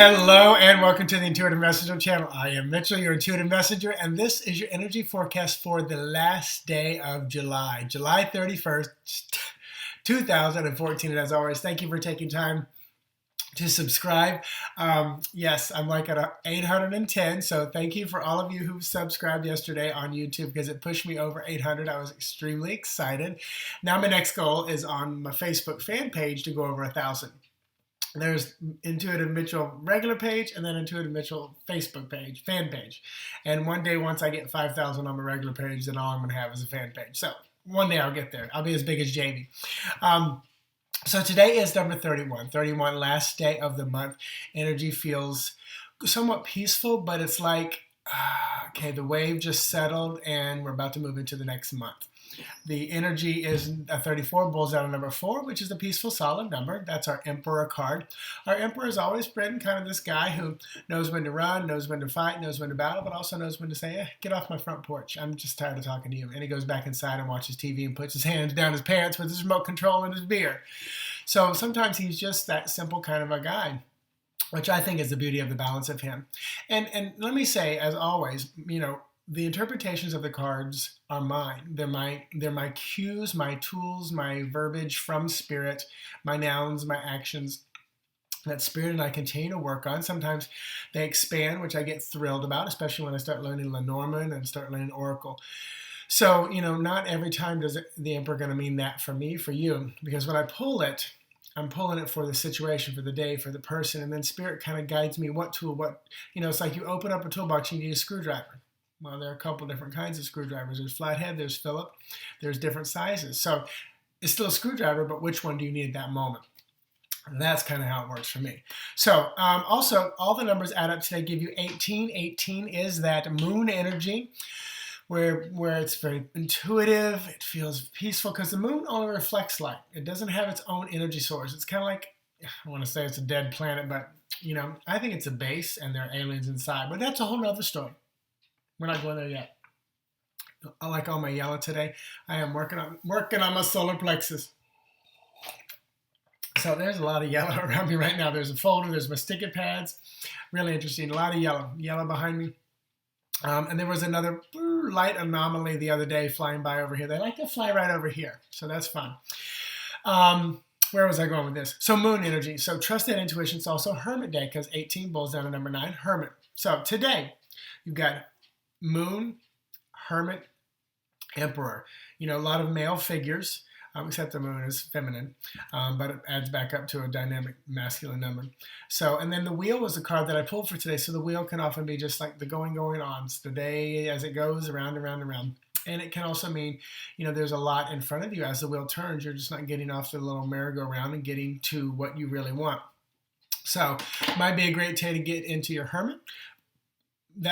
Hello and welcome to the Intuitive Messenger channel. I am Mitchell, your Intuitive Messenger, and this is your energy forecast for the last day of July, July 31st, 2014. And as always, thank you for taking time to subscribe. Yes, I'm like at 810, so thank you for all of you who subscribed yesterday on YouTube because it pushed me over 800. I was extremely excited. Now my next goal is on my Facebook fan page to go over 1,000. There's Intuitive Mitchell regular page and then Intuitive Mitchell Facebook page, fan page. And one day, once I get 5,000 on my regular page, then all I'm going to have is a fan page. So one day I'll get there. I'll be as big as Jamie. So today is number 31. 31, last day of the month. Energy feels somewhat peaceful, but it's like, okay, the wave just settled and we're about to move into the next month. The energy is a 34, bulls out of number 4, which is a peaceful, solid number. That's our Emperor card. Our Emperor has always been kind of this guy who knows when to run, knows when to fight, knows when to battle, but also knows when to say, get off my front porch. I'm just tired of talking to you. And he goes back inside and watches TV and puts his hands down his pants with his remote control and his beer. So sometimes he's just that simple kind of a guy, which I think is the beauty of the balance of him. And let me say, as always, the interpretations of the cards are mine. They're my cues, my tools, my verbiage from spirit, my nouns, my actions that spirit and I continue to work on. Sometimes they expand, which I get thrilled about, especially when I start learning Lenormand and start learning Oracle. So, not every time does the Emperor going to mean that for me, for you, because when I pull it, I'm pulling it for the situation, for the day, for the person, and then spirit kind of guides me what tool, it's like you open up a toolbox, you need a screwdriver. Well, there are a couple different kinds of screwdrivers. There's flathead, there's Phillips, there's different sizes. So it's still a screwdriver, but which one do you need at that moment? And that's kind of how it works for me. So also, all the numbers add up today, give you 18. 18 is that moon energy where it's very intuitive. It feels peaceful because the moon only reflects light. It doesn't have its own energy source. It's kind of like, I want to say it's a dead planet, but, I think it's a base and there are aliens inside. But that's a whole nother story. We're not going there yet. I like all my yellow today. I am working on my solar plexus. So there's a lot of yellow around me right now. There's a folder. There's my sticky pads. Really interesting. A lot of yellow behind me. And there was another light anomaly the other day flying by over here. They like to fly right over here. So that's fun. Where was I going with this? So moon energy. So trust that intuition. It's also Hermit Day because 18 bulls down to number 9, Hermit. So today you've got Moon, Hermit, Emperor. A lot of male figures, except the moon is feminine, but it adds back up to a dynamic masculine number. So, and then the wheel was the card that I pulled for today. So the wheel can often be just like the going on. It's the day as it goes around and around and around. And it can also mean, there's a lot in front of you as the wheel turns. You're just not getting off the little merry-go-round and getting to what you really want. So might be a great day to get into your Hermit. The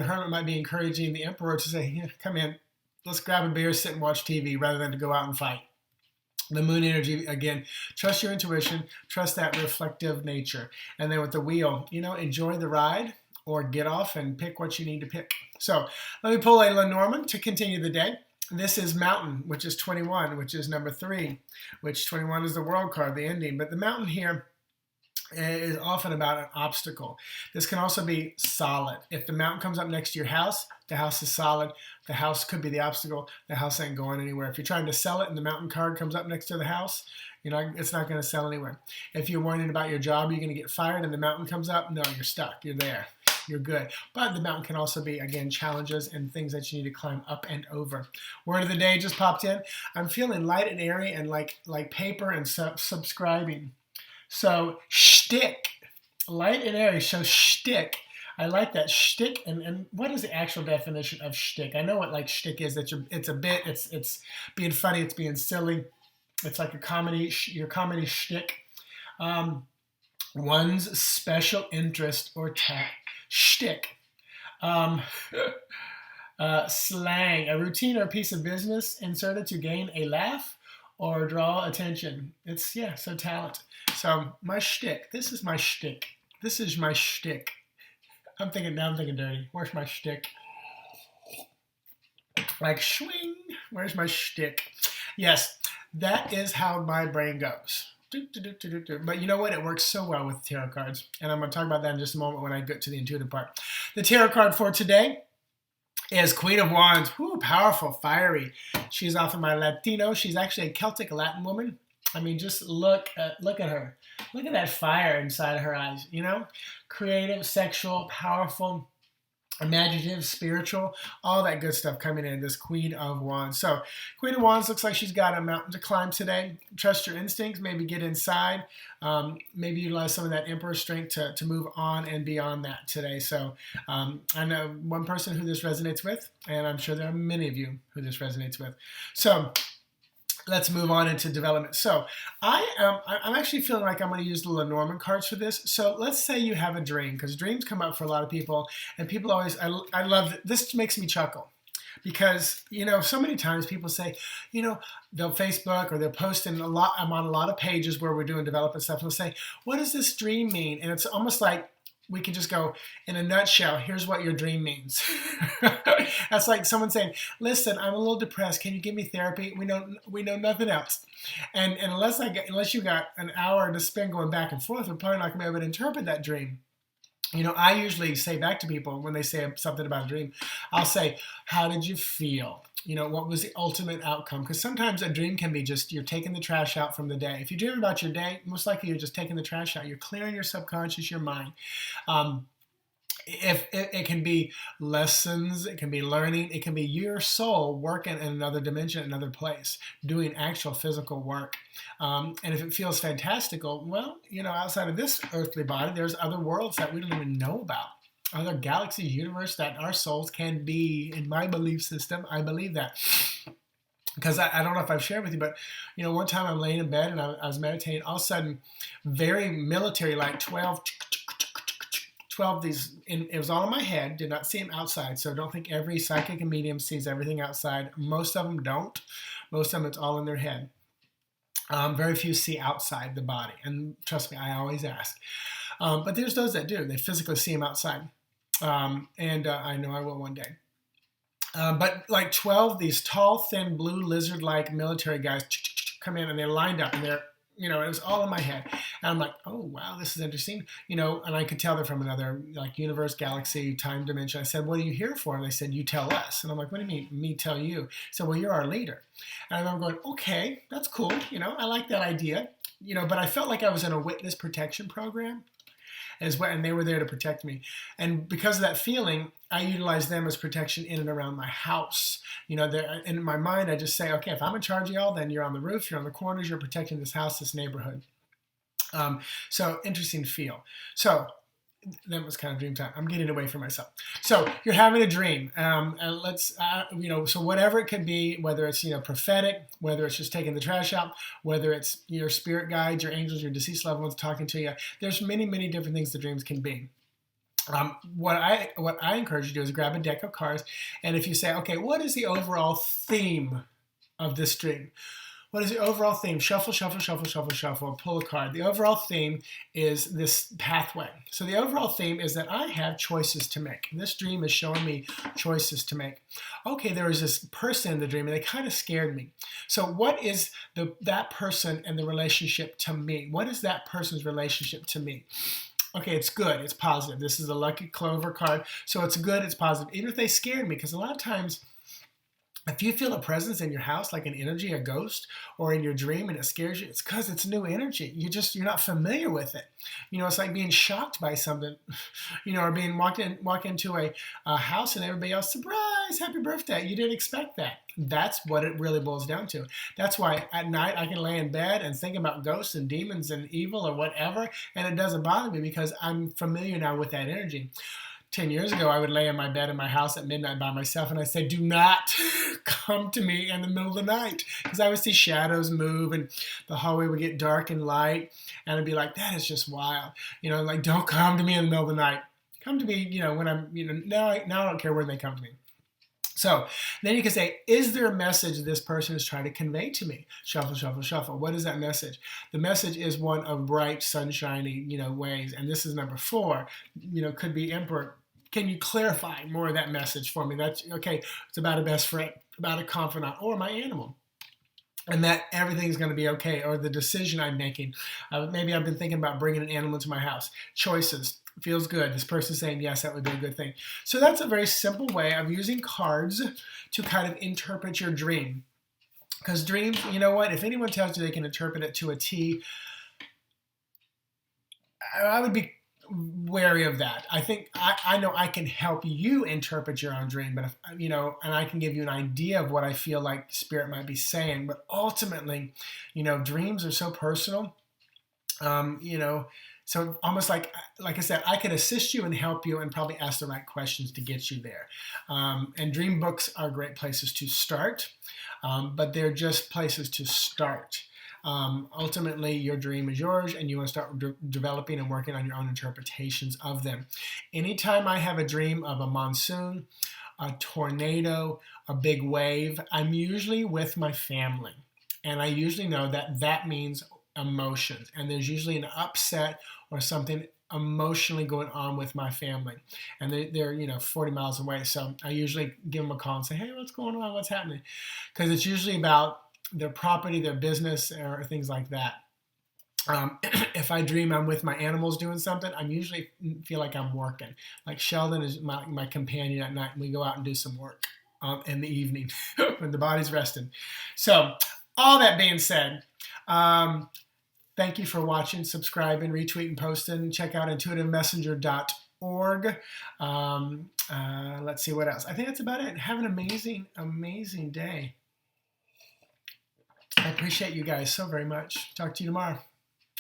Hermit might be encouraging the Emperor to say, come in, let's grab a beer, sit and watch TV rather than to go out and fight. The moon energy, again, trust your intuition, trust that reflective nature. And then with the wheel, enjoy the ride or get off and pick what you need to pick. So let me pull a Lenormand to continue the day. This is Mountain, which is 21, which is number 3, which 21 is the world card, the ending. But the mountain here is often about an obstacle. This can also be solid. If the mountain comes up next to your house, the house is solid. The house could be the obstacle. The house ain't going anywhere. If you're trying to sell it and the mountain card comes up next to the house, it's not going to sell anywhere. If you're worrying about your job, you're going to get fired and the mountain comes up, no, you're stuck. You're there. You're good. But the mountain can also be, again, challenges and things that you need to climb up and over. Word of the day just popped in. I'm feeling light and airy and like paper and subscribing. So, shtick, light and airy, so shtick. I like that, shtick. And what is the actual definition of shtick? I know what shtick is. It's a bit. It's being funny. It's being silly. It's like a comedy. Your comedy shtick. One's special interest or tact. Shtick. Slang, a routine or piece of business inserted to gain a laugh or draw attention. So talent. So my shtick. This is my shtick. This is my shtick. I'm thinking dirty. Where's my shtick? Like swing. Where's my shtick? Yes, that is how my brain goes. But you know what? It works so well with tarot cards. And I'm going to talk about that in just a moment when I get to the intuitive part. The tarot card for today is Queen of Wands. Whoo, powerful, fiery. She's off of my Latino. She's actually a Celtic Latin woman. I mean, just look at her. Look at that fire inside of her eyes, you know? Creative, sexual, powerful, imaginative, spiritual, all that good stuff coming in, this Queen of Wands. So Queen of Wands looks like she's got a mountain to climb today. Trust your instincts, maybe get inside, maybe utilize some of that Emperor strength to move on and beyond that today. So I know one person who this resonates with, and I'm sure there are many of you who this resonates with. So let's move on into development. So I'm actually feeling like I'm going to use the Lenormand cards for this. So let's say you have a dream, because dreams come up for a lot of people, and people always, I love it. This makes me chuckle. Because, you know, so many times people say, you know, they'll Facebook or they'll post I'm on a lot of pages where we're doing development stuff, and they'll say, what does this dream mean? And it's almost like we can just go, in a nutshell, here's what your dream means. That's like someone saying, listen, I'm a little depressed. Can you give me therapy? We know nothing else. And unless you got an hour to spend going back and forth, we're probably not going to be able to interpret that dream. You know, I usually say back to people when they say something about a dream, I'll say, how did you feel? You know, what was the ultimate outcome? Because sometimes a dream can be just you're taking the trash out from the day. If you dream about your day, most likely you're just taking the trash out. You're clearing your subconscious, your mind. If it can be lessons, it can be learning, it can be your soul working in another dimension, another place, doing actual physical work. And if it feels fantastical, well, you know, outside of this earthly body, there's other worlds that we don't even know about. Other galaxies, universe that our souls can be. In my belief system, I believe that. Because I don't know if I've shared with you, but, you know, one time I'm laying in bed and I was meditating, all of a sudden, very military, like 12 these, and it was all in my head, did not see them outside. So don't think every psychic and medium sees everything outside. Most of them don't. Most of them, it's all in their head. Very few see outside the body. And trust me, I always ask. But there's those that do. They physically see them outside. I know I will one day. But like 12, these tall, thin, blue lizard-like military guys come in and they're lined up and they're, you know, it was all in my head. And I'm like, oh, wow, this is interesting. You know, and I could tell they're from another, like, universe, galaxy, time dimension. I said, what are you here for? And they said, you tell us. And I'm like, what do you mean, me tell you? So, well, you're our leader. And I remember going, okay, that's cool. You know, I like that idea. You know, but I felt like I was in a witness protection program. And they were there to protect me. And because of that feeling, I utilize them as protection in and around my house. You know, in my mind, I just say, okay, if I'm in charge of y'all, then you're on the roof, you're on the corners, you're protecting this house, this neighborhood. So interesting feel. So that was kind of dream time. I'm getting away from myself. So you're having a dream. And you know, so whatever it could be, whether it's, you know, prophetic, whether it's just taking the trash out, whether it's your spirit guides, your angels, your deceased loved ones talking to you, there's many, many different things the dreams can be. What I encourage you to do is grab a deck of cards. And if you say, okay, what is the overall theme of this dream? What is the overall theme? Shuffle, shuffle, shuffle, shuffle, shuffle. Pull a card. The overall theme is this pathway. So the overall theme is that I have choices to make. This dream is showing me choices to make. Okay, there was this person in the dream, and they kind of scared me. So what is that person and the relationship to me? What is that person's relationship to me? Okay, it's good. It's positive. This is a lucky clover card. So it's good. It's positive. Even if they scared me, because a lot of times, if you feel a presence in your house, like an energy, a ghost, or in your dream, and it scares you, it's because it's new energy. You're not familiar with it. You know, it's like being shocked by something, you know, or being walk into a house and everybody else, surprise, happy birthday. You didn't expect that. That's what it really boils down to. That's why at night I can lay in bed and think about ghosts and demons and evil or whatever, and it doesn't bother me because I'm familiar now with that energy. 10 years ago, I would lay in my bed in my house at midnight by myself, and I said, do not come to me in the middle of the night, because I would see shadows move, and the hallway would get dark and light, and I'd be like, that is just wild. You know, like, don't come to me in the middle of the night. Come to me, you know, when I'm, you know, now I don't care when they come to me. So then you can say, is there a message this person is trying to convey to me? Shuffle, shuffle, shuffle. What is that message? The message is one of bright, sunshiny, you know, ways. And this is number 4, you know, could be Emperor. Can you clarify more of that message for me? That's okay. It's about a best friend, about a confidant, or my animal. and that everything's going to be okay, or the decision I'm making. Maybe I've been thinking about bringing an animal into my house. Choices. Feels good. This person's saying, yes, that would be a good thing. So that's a very simple way of using cards to kind of interpret your dream. Because dreams, you know what? If anyone tells you they can interpret it to a T, I would be wary of that. I think I know I can help you interpret your own dream, but if, and I can give you an idea of what I feel like spirit might be saying. But ultimately, dreams are so personal. So almost like I said, I could assist you and help you and probably ask the right questions to get you there. And dream books are great places to start, but they're just places to start. Ultimately, your dream is yours, and you want to start developing and working on your own interpretations of them. Anytime I have a dream of a monsoon, a tornado, a big wave, I'm usually with my family. And I usually know that that means emotions. And there's usually an upset or something emotionally going on with my family. And they're 40 miles away. So I usually give them a call and say, hey, what's going on? What's happening? Because it's usually about their property, their business, or things like that. If I dream I'm with my animals doing something, I usually feel like I'm working. Like Sheldon is my companion at night, and we go out and do some work in the evening when the body's resting. So all that being said, thank you for watching, subscribing, retweeting, posting. Check out intuitivemessenger.org. Let's see what else. I think that's about it. Have an amazing, amazing day. I appreciate you guys so very much. Talk to you tomorrow.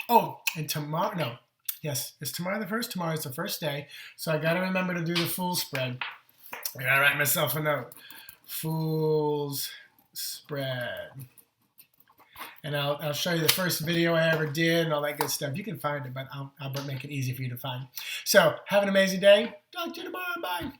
Oh, and tomorrow, no. Yes, it's tomorrow the 1st. Tomorrow is the first day. So I got to remember to do the Fool's Spread. I got to write myself a note. Fool's Spread. And I'll show you the first video I ever did and all that good stuff. You can find it, but I'll make it easy for you to find. So have an amazing day. Talk to you tomorrow. Bye.